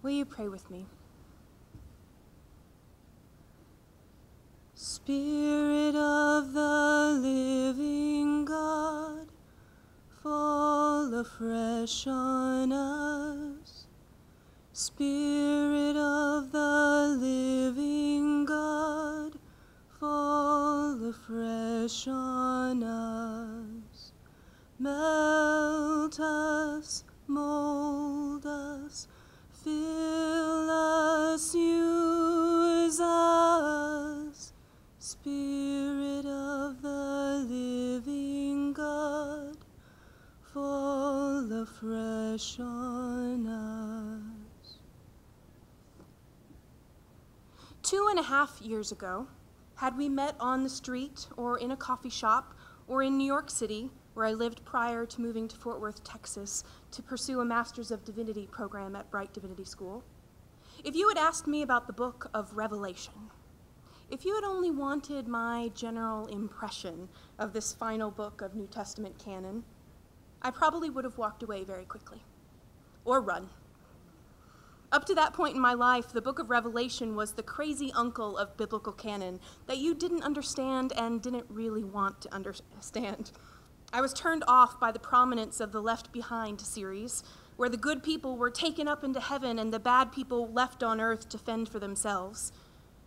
Will you pray with me? Spirit of the living God, fall afresh on us. Spirit of the living God, fall afresh on us. Melt us, mold us, fill us, use us. Spirit of the living God, fall afresh on us. 2.5 years ago, had we met on the street or in a coffee shop or in New York City, where I lived prior to moving to Fort Worth, Texas, to pursue a Master's of Divinity program at Bright Divinity School, if you had asked me about the book of Revelation, if you had only wanted my general impression of this final book of New Testament canon, I probably would have walked away very quickly, or run. Up to that point in my life, the book of Revelation was the crazy uncle of biblical canon that you didn't understand and didn't really want to understand. I was turned off by the prominence of the Left Behind series, where the good people were taken up into heaven and the bad people left on earth to fend for themselves.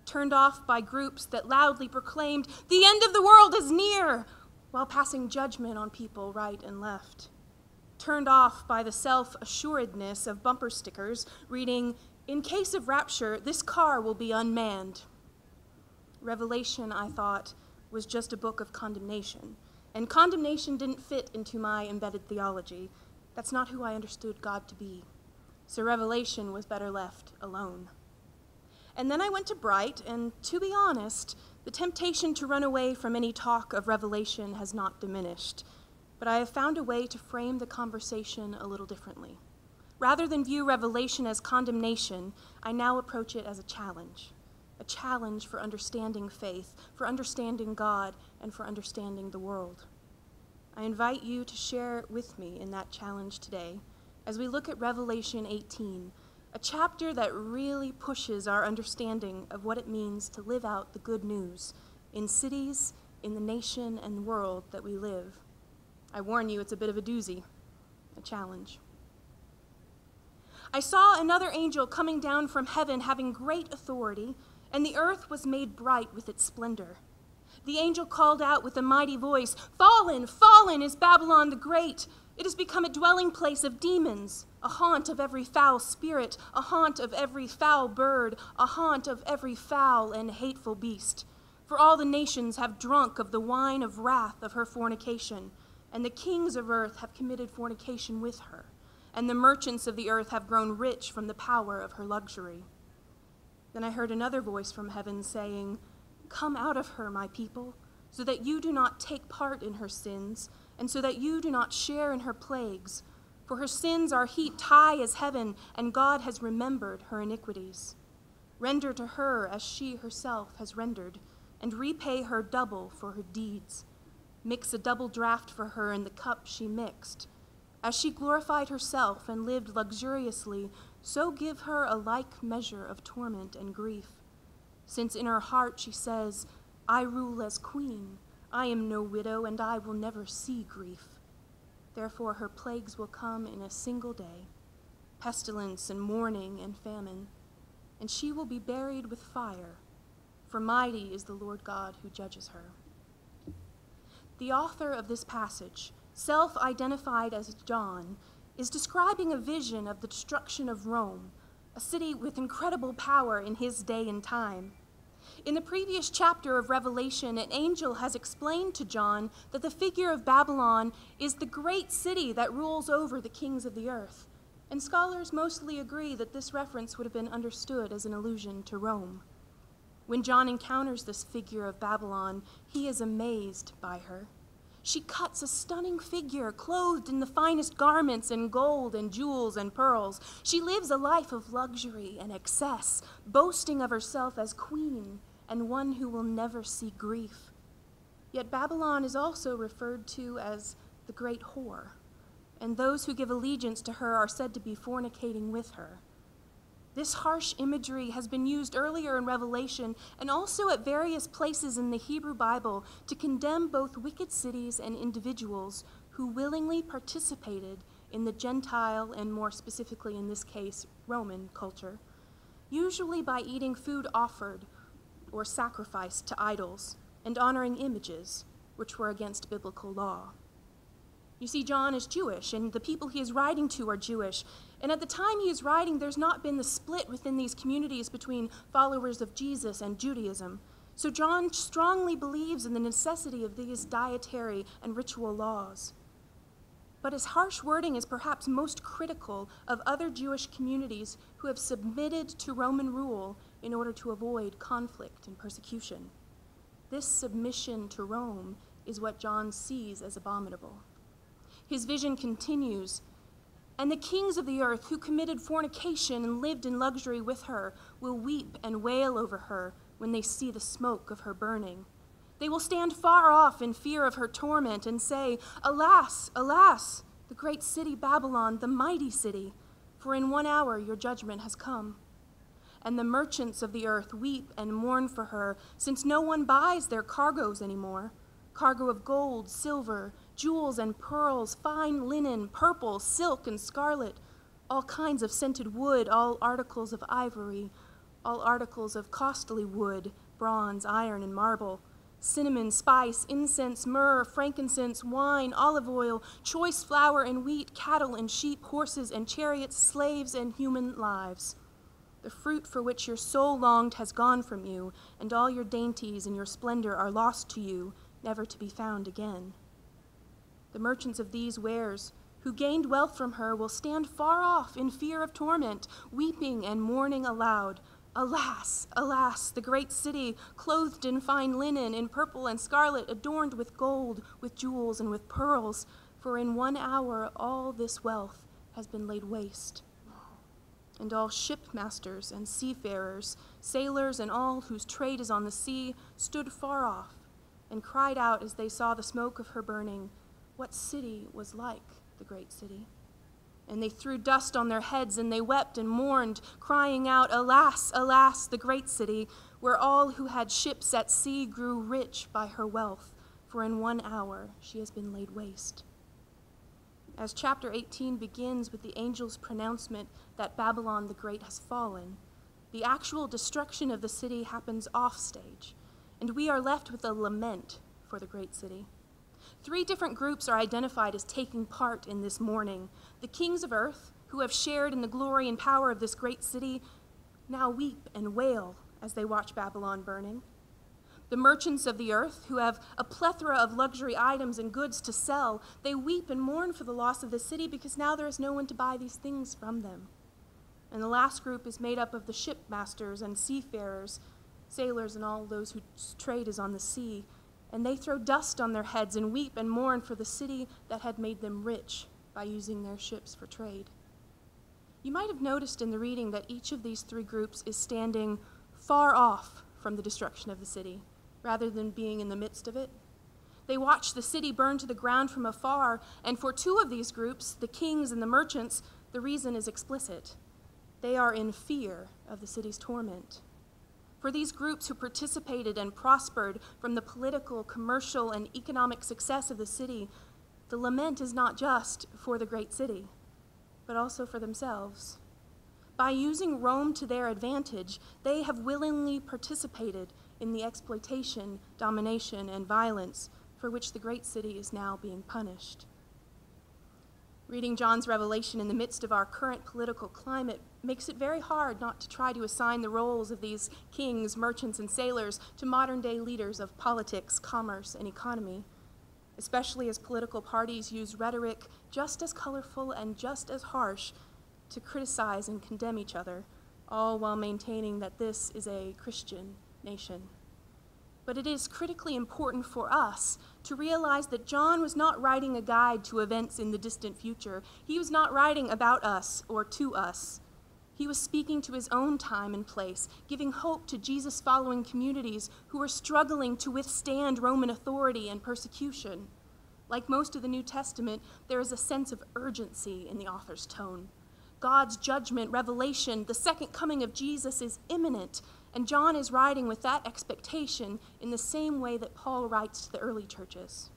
Turned off by groups that loudly proclaimed, "The end of the world is near," while passing judgment on people right and left. Turned off by the self-assuredness of bumper stickers reading, "In case of rapture, this car will be unmanned." Revelation, I thought, was just a book of condemnation, and condemnation didn't fit into my embedded theology. That's not who I understood God to be. So Revelation was better left alone. And then I went to Bright, and to be honest, the temptation to run away from any talk of Revelation has not diminished. But I have found a way to frame the conversation a little differently. Rather than view Revelation as condemnation, I now approach it as a challenge for understanding faith, for understanding God, and for understanding the world. I invite you to share with me in that challenge today as we look at Revelation 18, a chapter that really pushes our understanding of what it means to live out the good news in cities, in the nation, and world that we live. I warn you, it's a bit of a doozy, a challenge. I saw another angel coming down from heaven having great authority, and the earth was made bright with its splendor. The angel called out with a mighty voice, "Fallen, fallen is Babylon the Great. It has become a dwelling place of demons, a haunt of every foul spirit, a haunt of every foul bird, a haunt of every foul and hateful beast. For all the nations have drunk of the wine of wrath of her fornication, and the kings of earth have committed fornication with her, and the merchants of the earth have grown rich from the power of her luxury." Then I heard another voice from heaven saying, "Come out of her, my people, so that you do not take part in her sins, and so that you do not share in her plagues. For her sins are heaped high as heaven, and God has remembered her iniquities. Render to her as she herself has rendered, and repay her double for her deeds. Mix a double draught for her in the cup she mixed. As she glorified herself and lived luxuriously, so give her a like measure of torment and grief. Since in her heart she says, 'I rule as queen, I am no widow, and I will never see grief.' Therefore her plagues will come in a single day, pestilence and mourning and famine, and she will be buried with fire, for mighty is the Lord God who judges her." The author of this passage, self-identified as John, is describing a vision of the destruction of Rome, a city with incredible power in his day and time. In the previous chapter of Revelation, an angel has explained to John that the figure of Babylon is the great city that rules over the kings of the earth, and scholars mostly agree that this reference would have been understood as an allusion to Rome. When John encounters this figure of Babylon, he is amazed by her. She cuts a stunning figure, clothed in the finest garments and gold and jewels and pearls. She lives a life of luxury and excess, boasting of herself as queen and one who will never see grief. Yet Babylon is also referred to as the great whore, and those who give allegiance to her are said to be fornicating with her. This harsh imagery has been used earlier in Revelation and also at various places in the Hebrew Bible to condemn both wicked cities and individuals who willingly participated in the Gentile, and more specifically in this case, Roman culture, usually by eating food offered or sacrificed to idols and honoring images which were against biblical law. You see, John is Jewish, and the people he is writing to are Jewish. And at the time he is writing, there's not been the split within these communities between followers of Jesus and Judaism. So John strongly believes in the necessity of these dietary and ritual laws. But his harsh wording is perhaps most critical of other Jewish communities who have submitted to Roman rule in order to avoid conflict and persecution. This submission to Rome is what John sees as abominable. His vision continues, "And the kings of the earth who committed fornication and lived in luxury with her will weep and wail over her when they see the smoke of her burning. They will stand far off in fear of her torment and say, 'Alas, alas, the great city Babylon, the mighty city, for in 1 hour your judgment has come.' And the merchants of the earth weep and mourn for her, since no one buys their cargoes anymore. Cargo of gold, silver, jewels and pearls, fine linen, purple, silk and scarlet, all kinds of scented wood, all articles of ivory, all articles of costly wood, bronze, iron, and marble, cinnamon, spice, incense, myrrh, frankincense, wine, olive oil, choice flour and wheat, cattle and sheep, horses and chariots, slaves and human lives. The fruit for which your soul longed has gone from you, and all your dainties and your splendor are lost to you, never to be found again. The merchants of these wares, who gained wealth from her, will stand far off in fear of torment, weeping and mourning aloud. 'Alas, alas, the great city, clothed in fine linen, in purple and scarlet, adorned with gold, with jewels, and with pearls, for in 1 hour all this wealth has been laid waste.' And all shipmasters and seafarers, sailors, and all whose trade is on the sea, stood far off, and cried out as they saw the smoke of her burning, 'What city was like the great city?' And they threw dust on their heads, and they wept and mourned, crying out, 'Alas, alas, the great city, where all who had ships at sea grew rich by her wealth, for in 1 hour she has been laid waste.'" As chapter 18 begins with the angel's pronouncement that Babylon the Great has fallen, the actual destruction of the city happens offstage, and we are left with a lament for the great city. 3 different groups are identified as taking part in this mourning. The kings of earth, who have shared in the glory and power of this great city, now weep and wail as they watch Babylon burning. The merchants of the earth, who have a plethora of luxury items and goods to sell, they weep and mourn for the loss of the city because now there is no one to buy these things from them. And the last group is made up of the shipmasters and seafarers, sailors, and all those whose trade is on the sea, and they throw dust on their heads and weep and mourn for the city that had made them rich by using their ships for trade. You might have noticed in the reading that each of these 3 groups is standing far off from the destruction of the city, rather than being in the midst of it. They watch the city burn to the ground from afar, and for 2 of these groups, the kings and the merchants, the reason is explicit. They are in fear of the city's torment. For these groups who participated and prospered from the political, commercial, and economic success of the city, the lament is not just for the great city, but also for themselves. By using Rome to their advantage, they have willingly participated in the exploitation, domination, and violence for which the great city is now being punished. Reading John's revelation in the midst of our current political climate makes it very hard not to try to assign the roles of these kings, merchants, and sailors to modern-day leaders of politics, commerce, and economy, especially as political parties use rhetoric just as colorful and just as harsh to criticize and condemn each other, all while maintaining that this is a Christian nation. But it is critically important for us to realize that John was not writing a guide to events in the distant future. He was not writing about us or to us. He was speaking to his own time and place, giving hope to Jesus-following communities who were struggling to withstand Roman authority and persecution. Like most of the New Testament, there is a sense of urgency in the author's tone. God's judgment, revelation, the second coming of Jesus is imminent, and John is writing with that expectation in the same way that Paul writes to the early churches.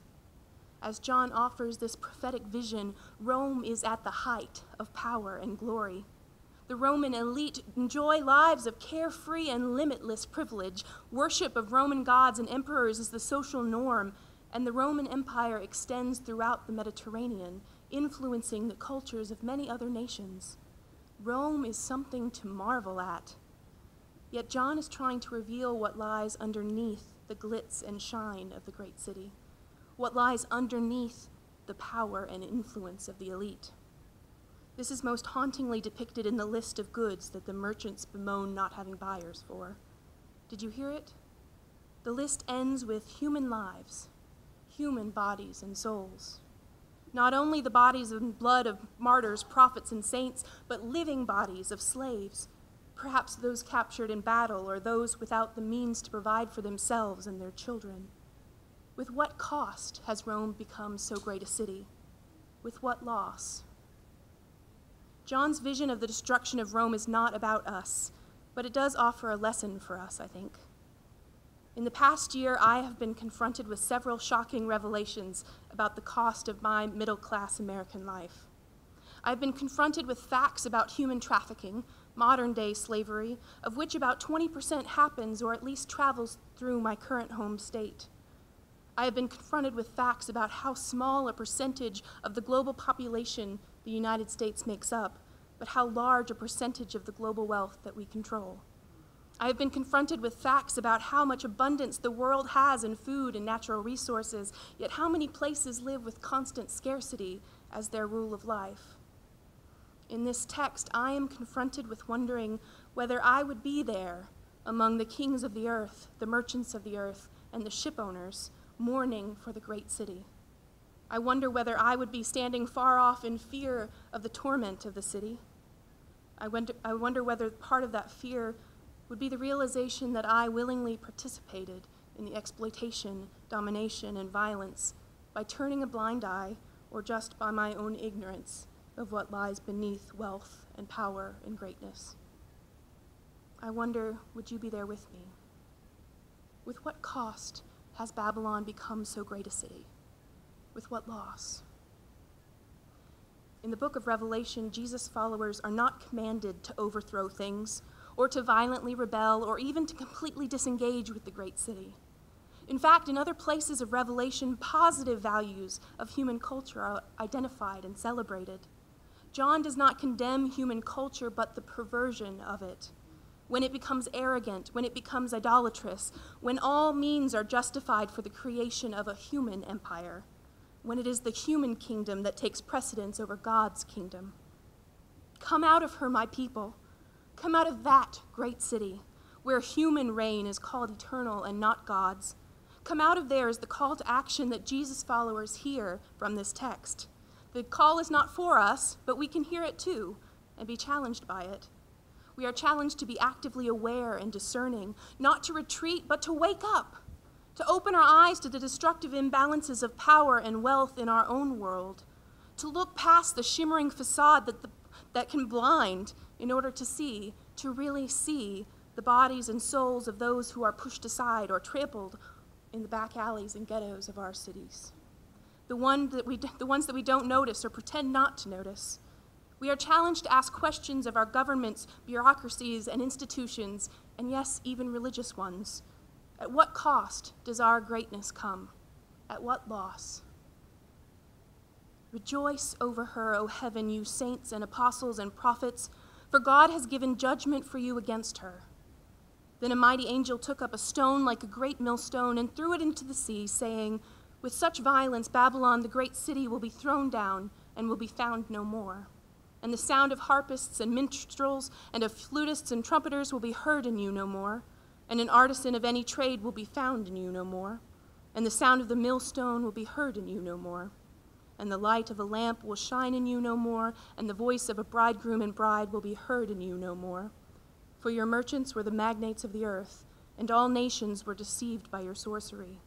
As John offers this prophetic vision, Rome is at the height of power and glory. The Roman elite enjoy lives of carefree and limitless privilege. Worship of Roman gods and emperors is the social norm, and the Roman Empire extends throughout the Mediterranean, influencing the cultures of many other nations. Rome is something to marvel at. Yet John is trying to reveal what lies underneath the glitz and shine of the great city, what lies underneath the power and influence of the elite. This is most hauntingly depicted in the list of goods that the merchants bemoan not having buyers for. Did you hear it? The list ends with human lives, human bodies and souls. Not only the bodies and blood of martyrs, prophets, and saints, but living bodies of slaves, perhaps those captured in battle or those without the means to provide for themselves and their children. With what cost has Rome become so great a city? With what loss? John's vision of the destruction of Rome is not about us, but it does offer a lesson for us, I think. In the past year, I have been confronted with several shocking revelations about the cost of my middle-class American life. I've been confronted with facts about human trafficking, modern-day slavery, of which about 20% happens or at least travels through my current home state. I have been confronted with facts about how small a percentage of the global population the United States makes up, but how large a percentage of the global wealth that we control. I have been confronted with facts about how much abundance the world has in food and natural resources, yet how many places live with constant scarcity as their rule of life. In this text, I am confronted with wondering whether I would be there among the kings of the earth, the merchants of the earth, and the ship owners, mourning for the great city. I wonder whether I would be standing far off in fear of the torment of the city. I wonder whether part of that fear would be the realization that I willingly participated in the exploitation, domination, and violence by turning a blind eye or just by my own ignorance of what lies beneath wealth and power and greatness. I wonder, would you be there with me? With what cost has Babylon become so great a city? With what loss? In the book of Revelation, Jesus' followers are not commanded to overthrow things, or to violently rebel, or even to completely disengage with the great city. In fact, in other places of Revelation, positive values of human culture are identified and celebrated. John does not condemn human culture, but the perversion of it. When it becomes arrogant, when it becomes idolatrous, when all means are justified for the creation of a human empire, when it is the human kingdom that takes precedence over God's kingdom. Come out of her, my people. Come out of that great city, where human reign is called eternal and not God's. Come out of there is the call to action that Jesus' followers hear from this text. The call is not for us, but we can hear it too and be challenged by it. We are challenged to be actively aware and discerning, not to retreat, but to wake up, to open our eyes to the destructive imbalances of power and wealth in our own world, to look past the shimmering facade that can blind in order to really see the bodies and souls of those who are pushed aside or trampled in the back alleys and ghettos of our cities. The ones that we don't notice or pretend not to notice. We are challenged to ask questions of our governments, bureaucracies, and institutions, and yes, even religious ones. At what cost does our greatness come? At what loss? Rejoice over her, O heaven, you saints and apostles and prophets, for God has given judgment for you against her. Then a mighty angel took up a stone like a great millstone and threw it into the sea, saying, with such violence Babylon, the great city, will be thrown down and will be found no more. And the sound of harpists and minstrels and of flutists and trumpeters will be heard in you no more. And an artisan of any trade will be found in you no more. And the sound of the millstone will be heard in you no more. And the light of a lamp will shine in you no more, and the voice of a bridegroom and bride will be heard in you no more. For your merchants were the magnates of the earth, and all nations were deceived by your sorcery.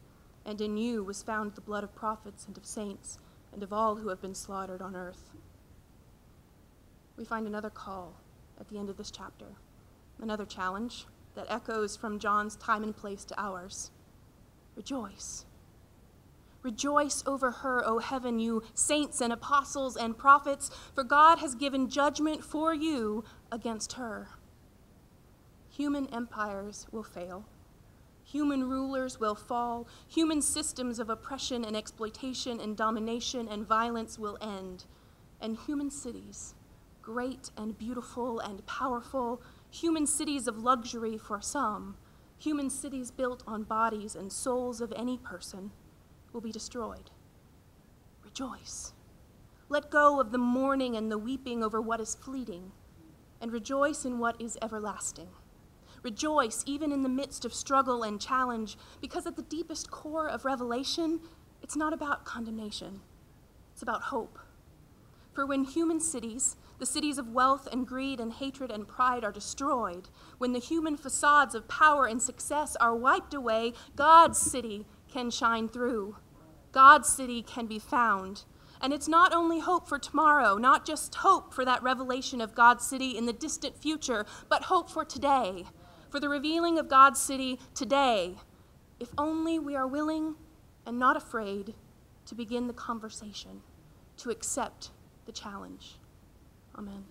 And in you was found the blood of prophets and of saints, and of all who have been slaughtered on earth. we find another call at the end of this chapter, another challenge that echoes from John's time and place to ours. Rejoice. Rejoice over her, O heaven, you saints and apostles and prophets, for God has given judgment for you against her. Human empires will fail. Human rulers will fall. Human systems of oppression and exploitation and domination and violence will end. And human cities, great and beautiful and powerful, human cities of luxury for some, human cities built on bodies and souls of any person, will be destroyed. Rejoice. Let go of the mourning and the weeping over what is fleeting, and rejoice in what is everlasting. Rejoice even in the midst of struggle and challenge, because at the deepest core of Revelation, it's not about condemnation. It's about hope. For when human cities, the cities of wealth and greed and hatred and pride, are destroyed, when the human facades of power and success are wiped away, God's city can shine through. God's city can be found. And it's not only hope for tomorrow, not just hope for that revelation of God's city in the distant future, but hope for today, for the revealing of God's city today, if only we are willing and not afraid to begin the conversation, to accept the challenge. Amen.